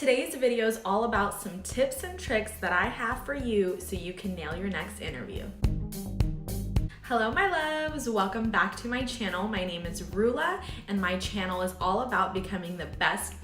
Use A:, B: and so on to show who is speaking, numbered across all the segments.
A: Today's video is all about some tips and tricks that I have for you so you can nail your next interview. Hello my loves, welcome back to my channel. My name is Rulla and my channel is all about becoming the best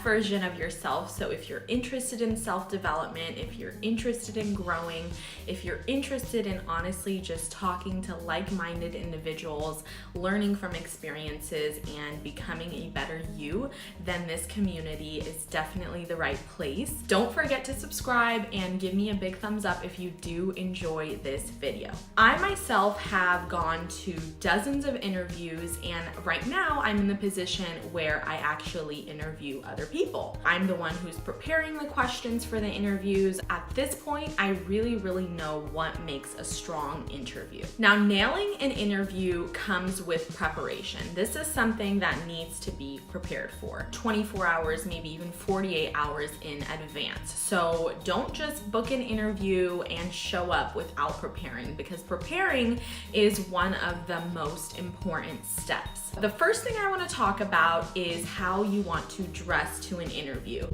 A: version of yourself. So if you're interested in self-development, if you're interested in growing, if you're interested in honestly just talking to like-minded individuals, learning from experiences and becoming a better you, then this community is definitely the right place. Don't forget to subscribe and give me a big thumbs up if you do enjoy this video. I myself have gone to dozens of interviews, and right now I'm in the position where I actually interview other people. I'm the one who's preparing the questions for the interviews. At this point, I really know what makes a strong interview. Now, nailing an interview comes with preparation. This is something that needs to be prepared for 24 hours, maybe even 48 hours in advance. So don't just book an interview and show up without preparing, because preparing is one of the most important steps. The first thing I want to talk about is how you want to dress to an interview.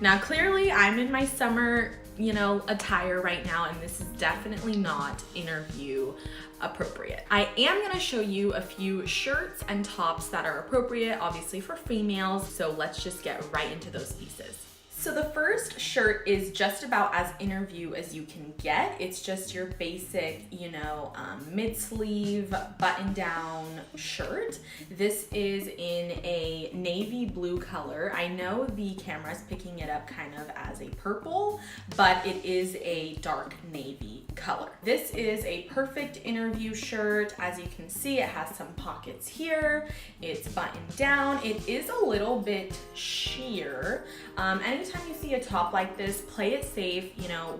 A: Now, clearly I'm in my summer, attire right now, and this is definitely not interview appropriate. I am gonna show you a few shirts and tops that are appropriate, obviously for females, so let's just get right into those pieces. So the first shirt is just about as interview as you can get. It's just your basic, mid-sleeve button-down shirt. This is in a navy blue color. I know the camera's picking it up kind of as a purple, but it is a dark navy color. This is a perfect interview shirt. As you can see, it has some pockets here. It's buttoned down. It is a little bit sheer. Anytime you see a top like this, play it safe,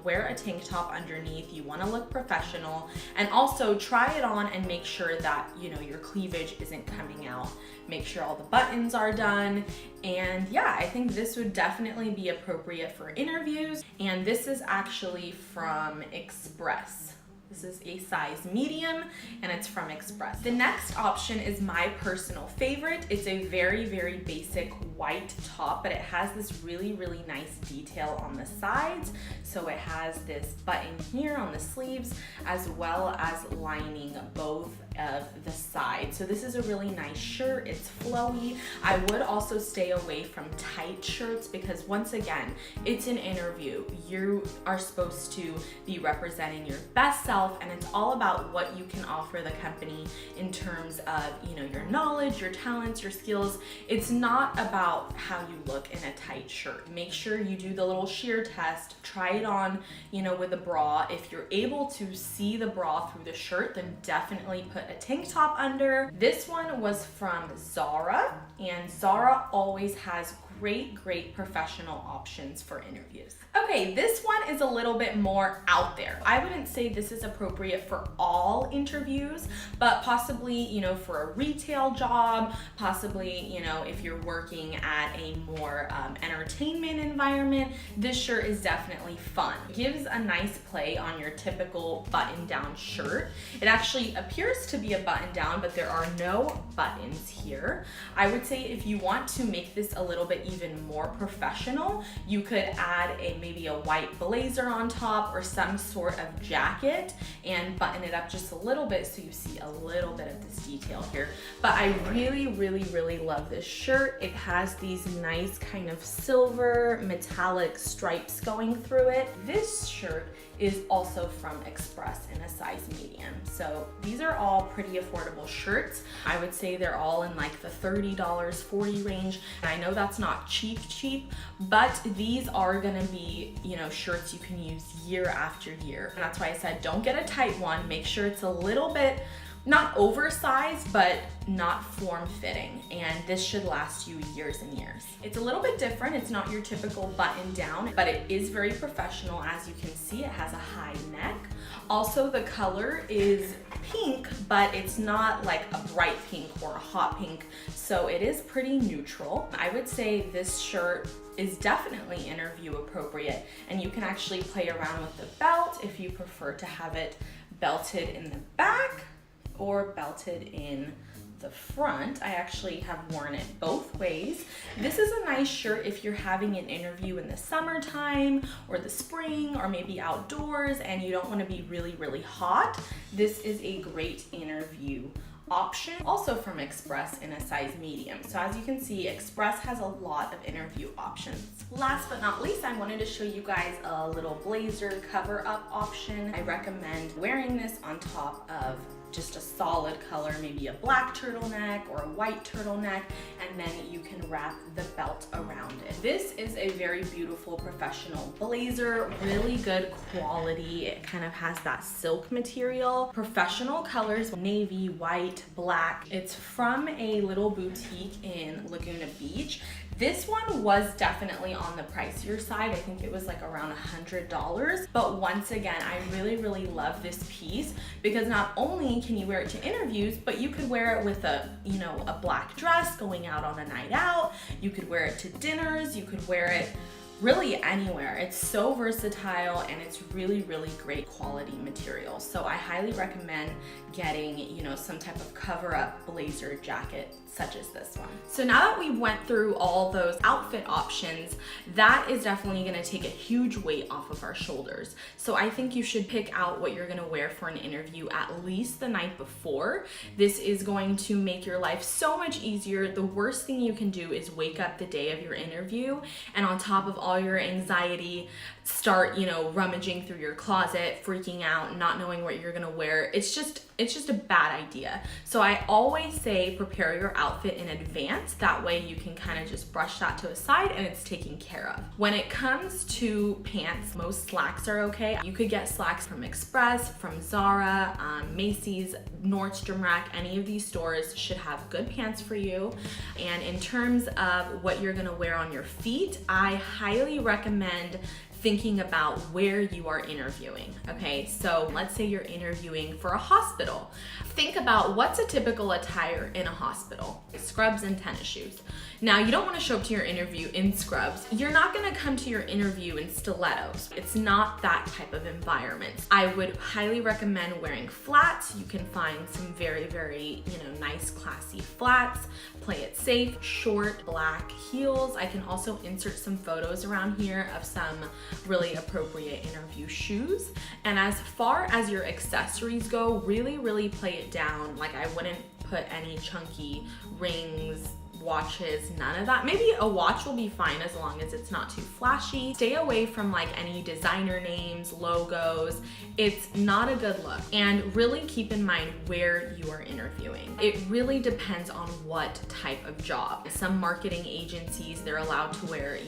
A: wear a tank top underneath. You want to look professional, and also try it on and make sure that, your cleavage isn't coming out. Make sure all the buttons are done. And yeah, I think this would definitely be appropriate for interviews. And this is actually from Express. This is a size medium and it's from Express. The next option is my personal favorite. It's a very basic white top, but it has this really nice detail on the sides. So it has this button here on the sleeves, as well as lining both of the sides. So this is a really nice shirt. It's flowy. I would also stay away from tight shirts because, once again, it's an interview. You are supposed to be representing your best self, and it's all about what you can offer the company in terms of, your knowledge, your talents, your skills. It's not about how you look in a tight shirt. Make sure you do the little sheer test. Try it on, with a bra. If you're able to see the bra through the shirt, then definitely put a tank top under. This one was from Zara, and Zara always has great professional options for interviews. Okay, this one is a little bit more out there. I wouldn't say this is appropriate for all interviews, but possibly, for a retail job, possibly, if you're working at a more entertainment environment, this shirt is definitely fun. It gives a nice play on your typical button-down shirt. It actually appears to be a button-down, but there are no buttons here. I would say if you want to make this a little bit even more professional, you could add maybe a white blazer on top or some sort of jacket and button it up just a little bit so you see a little bit of this detail here. But I really love this shirt. It has these nice kind of silver metallic stripes going through it. This shirt is also from Express in a size medium. So these are all pretty affordable shirts. I would say they're all in like the $30, $40 range. And I know that's not cheap, but these are gonna be, shirts you can use year after year. And that's why I said don't get a tight one. Make sure it's a little bit, not oversized, but not form-fitting, and this should last you years and years. It's a little bit different. It's not your typical button down, but it is very professional. As you can see, it has a high neck. Also, the color is pink, but it's not like a bright pink or a hot pink, so it is pretty neutral. I would say this shirt is definitely interview appropriate, and you can actually play around with the belt if you prefer to have it belted in the back or belted in the front, I actually have worn it both ways. This is a nice shirt if you're having an interview in the summertime or the spring or maybe outdoors and you don't want to be really, really hot. This is a great interview option, also from Express in a size medium. So as you can see, Express has a lot of interview options. Last but not least, I wanted to show you guys a little blazer cover up option. I recommend wearing this on top of just a solid color, maybe a black turtleneck or a white turtleneck, and then you can wrap the belt around it. This is a very beautiful professional blazer, really good quality. It kind of has that silk material. Professional colors, navy, white, black. It's from a little boutique in Laguna Beach. This one was definitely on the pricier side. I think it was like around $100. But once again, I really, really love this piece because not only can you wear it to interviews, but you could wear it with a black dress going out on a night out. You could wear it to dinners. You could wear it really anywhere. It's so versatile and it's really, really great quality material. So I highly recommend getting, some type of cover up blazer jacket such as this one. So now that we went through all those outfit options, that is definitely gonna take a huge weight off of our shoulders. So I think you should pick out what you're gonna wear for an interview at least the night before. This is going to make your life so much easier. The worst thing you can do is wake up the day of your interview and on top of all your anxiety, start, rummaging through your closet, freaking out, not knowing what you're gonna wear. It's just a bad idea. So I always say prepare your outfit in advance. That way you can kind of just brush that to a side and it's taken care of. When it comes to pants, most slacks are okay. You could get slacks from Express, from Zara, Macy's, Nordstrom Rack. Any of these stores should have good pants for you. And in terms of what you're gonna wear on your feet, I highly recommend thinking about where you are interviewing, okay? So let's say you're interviewing for a hospital. Think about what's a typical attire in a hospital. Scrubs and tennis shoes. Now, you don't wanna show up to your interview in scrubs. You're not gonna come to your interview in stilettos. It's not that type of environment. I would highly recommend wearing flats. You can find some very, very, nice, classy flats. Play it safe, short black heels. I can also insert some photos around here of some really appropriate interview shoes. And as far as your accessories go, really, really play it down. Like I wouldn't put any chunky rings, watches, none of that. Maybe a watch will be fine as long as it's not too flashy. Stay away from like any designer names, logos. It's not a good look. And really keep in mind where you are interviewing. It really depends on what type of job. Some marketing agencies, they're allowed to wear,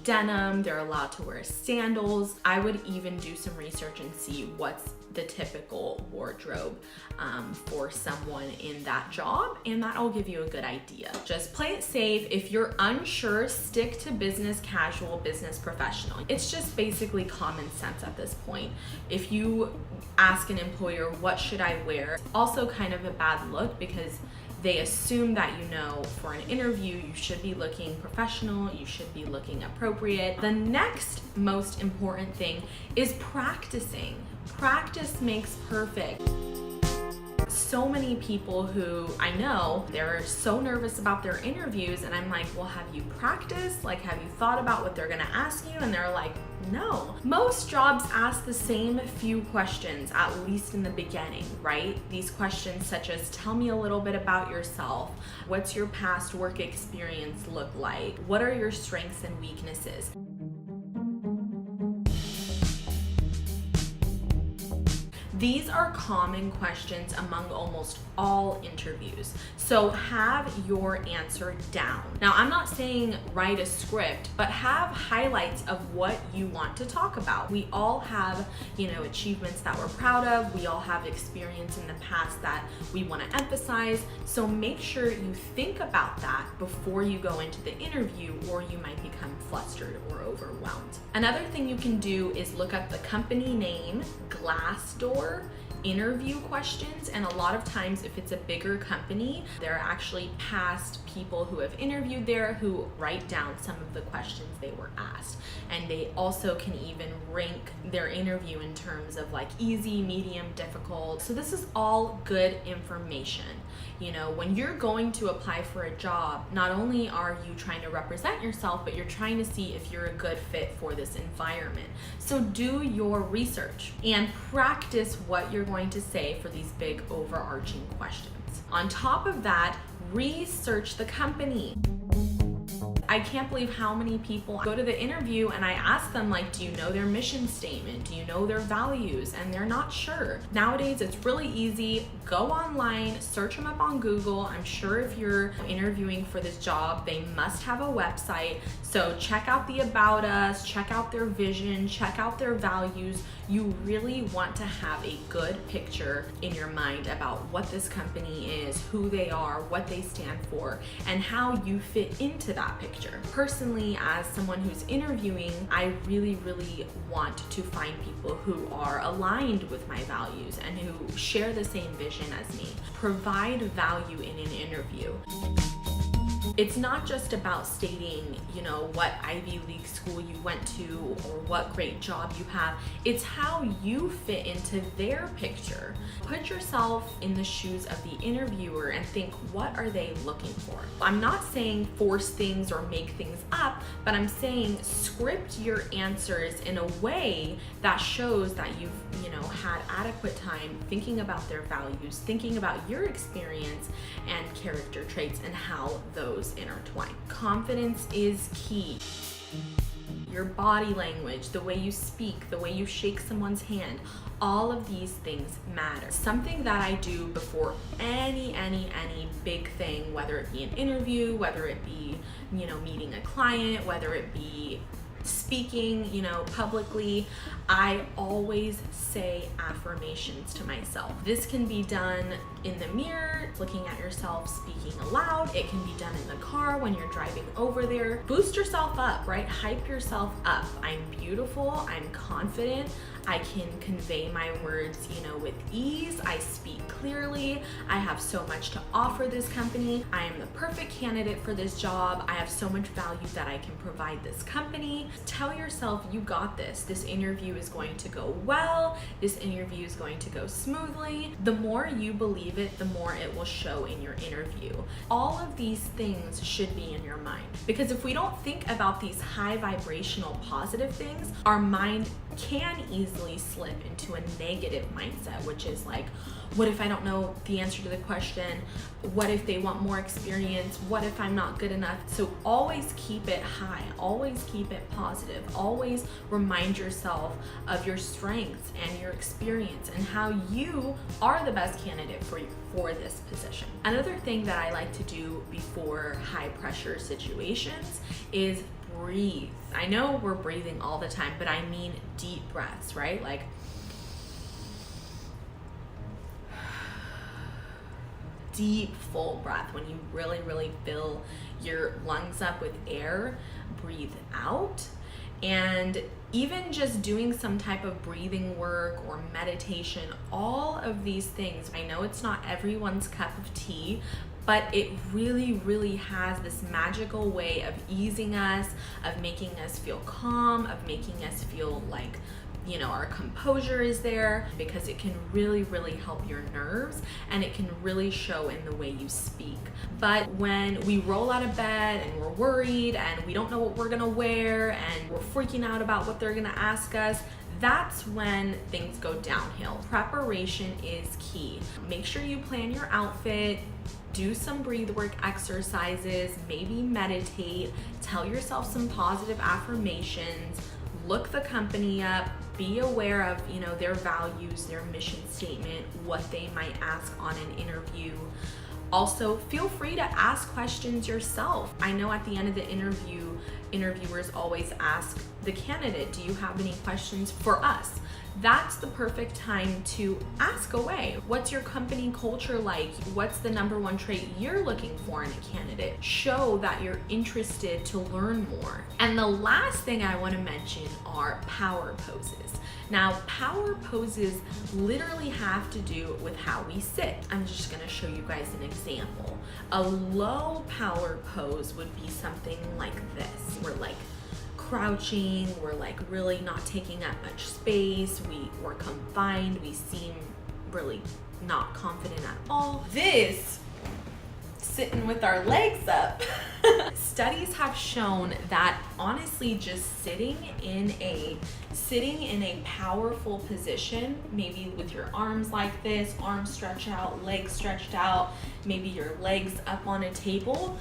A: denim, they're allowed to wear sandals. I would even do some research and see what's the typical wardrobe for someone in that job, and that'll give you a good idea. Just play it safe. If you're unsure, stick to business casual, business professional. It's just basically common sense at this point. If you ask an employer, what should I wear? It's also kind of a bad look because they assume that for an interview, you should be looking professional, you should be looking appropriate. The next most important thing is practicing. Practice makes perfect. So many people who I know, they're so nervous about their interviews and I'm like, well, have you practiced? Like, have you thought about what they're gonna ask you? And they're like, no. Most jobs ask the same few questions, at least in the beginning, right? These questions such as, tell me a little bit about yourself. What's your past work experience look like? What are your strengths and weaknesses? These are common questions among almost all interviews. So have your answer down. Now, I'm not saying write a script, but have highlights of what you want to talk about. We all have, achievements that we're proud of. We all have experience in the past that we want to emphasize. So make sure you think about that before you go into the interview, or you might become flustered or overwhelmed. Another thing you can do is look up the company name, Glassdoor. interview questions, and a lot of times if it's a bigger company, there are actually past people who have interviewed there who write down some of the questions they were asked, and they also can even rank their interview in terms of like easy, medium, difficult. So this is all good information. You know, when you're going to apply for a job, not only are you trying to represent yourself, but you're trying to see if you're a good fit for this environment. So do your research and practice what you're going to say for these big overarching questions. On top of that, research the company. I can't believe how many people go to the interview and I ask them, like, do you know their mission statement? Do you know their values? And they're not sure. Nowadays, it's really easy. Go online, search them up on Google. I'm sure if you're interviewing for this job, they must have a website. So check out the About Us, check out their vision, check out their values. You really want to have a good picture in your mind about what this company is, who they are, what they stand for, and how you fit into that picture. Personally, as someone who's interviewing, I really want to find people who are aligned with my values and who share the same vision as me. Provide value in an interview. It's not just about stating, you know, what Ivy League school you went to or what great job you have. It's how you fit into their picture. Put yourself in the shoes of the interviewer and think, what are they looking for? I'm not saying force things or make things up, but I'm saying script your answers in a way that shows that you've, had adequate time thinking about their values, thinking about your experience and character traits and how those intertwine. Confidence is key. Your body language, the way you speak, the way you shake someone's hand, all of these things matter. Something that I do before any big thing, whether it be an interview, whether it be, meeting a client, whether it be speaking, publicly, I always say affirmations to myself. This can be done in the mirror, looking at yourself speaking aloud. It can be done in the car when you're driving over there. Boost yourself up, right? Hype yourself up. I'm beautiful, I'm confident, I can convey my words, with ease. I speak clearly. I have so much to offer this company. I am the perfect candidate for this job. I have so much value that I can provide this company. Tell yourself you got this. This interview is going to go well. This interview is going to go smoothly. The more you believe it, the more it will show in your interview. All of these things should be in your mind, because if we don't think about these high vibrational positive things, our mind can easily slip into a negative mindset, which is like, what if I don't know the answer to the question? What if they want more experience? What if I'm not good enough? So always keep it high, always keep it positive, always remind yourself of your strengths and your experience and how you are the best candidate for this position. Another thing that I like to do before high pressure situations is breathe. I know we're breathing all the time, but I mean deep breaths, right? Like deep, full breath. When you really fill your lungs up with air, breathe out. And even just doing some type of breathing work or meditation, all of these things, I know it's not everyone's cup of tea, but it really has this magical way of easing us, of making us feel calm, of making us feel like, our composure is there, because it can really help your nerves and it can really show in the way you speak. But when we roll out of bed and we're worried and we don't know what we're gonna wear and we're freaking out about what they're gonna ask us, that's when things go downhill. Preparation is key. Make sure you plan your outfit, do some breathe work exercises, maybe meditate, tell yourself some positive affirmations, look the company up, be aware of, their values, their mission statement, what they might ask on an interview. Also, feel free to ask questions yourself. I know at the end of the interview, interviewers always ask the candidate, do you have any questions for us? That's the perfect time to ask away. What's your company culture like? What's the number one trait you're looking for in a candidate? Show that you're interested to learn more. And the last thing I want to mention are power poses. Now, power poses literally have to do with how we sit. I'm just gonna show you guys an example. A low power pose would be something like this. We're like crouching, we're like really not taking up much space, we're confined, we seem really not confident at all. This, sitting with our legs up. Studies have shown that honestly just sitting in a powerful position, maybe with your arms like this, arms stretched out, legs stretched out, maybe your legs up on a table,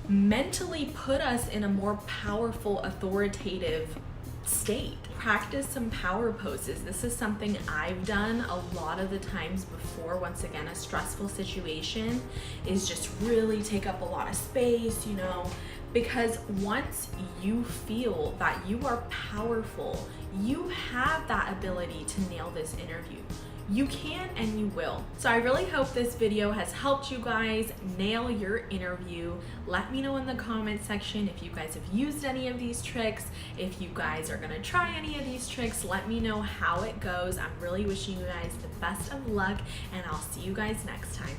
A: mentally put us in a more powerful, authoritative state. Practice some power poses. This is something I've done a lot of the times before. Once again, a stressful situation is just really take up a lot of space, you know, because once you feel that you are powerful, you have that ability to nail this interview. You can and you will. So I really hope this video has helped you guys nail your interview. Let me know in the comment section if you guys have used any of these tricks. If you guys are gonna try any of these tricks, let me know how it goes. I'm really wishing you guys the best of luck, and I'll see you guys next time.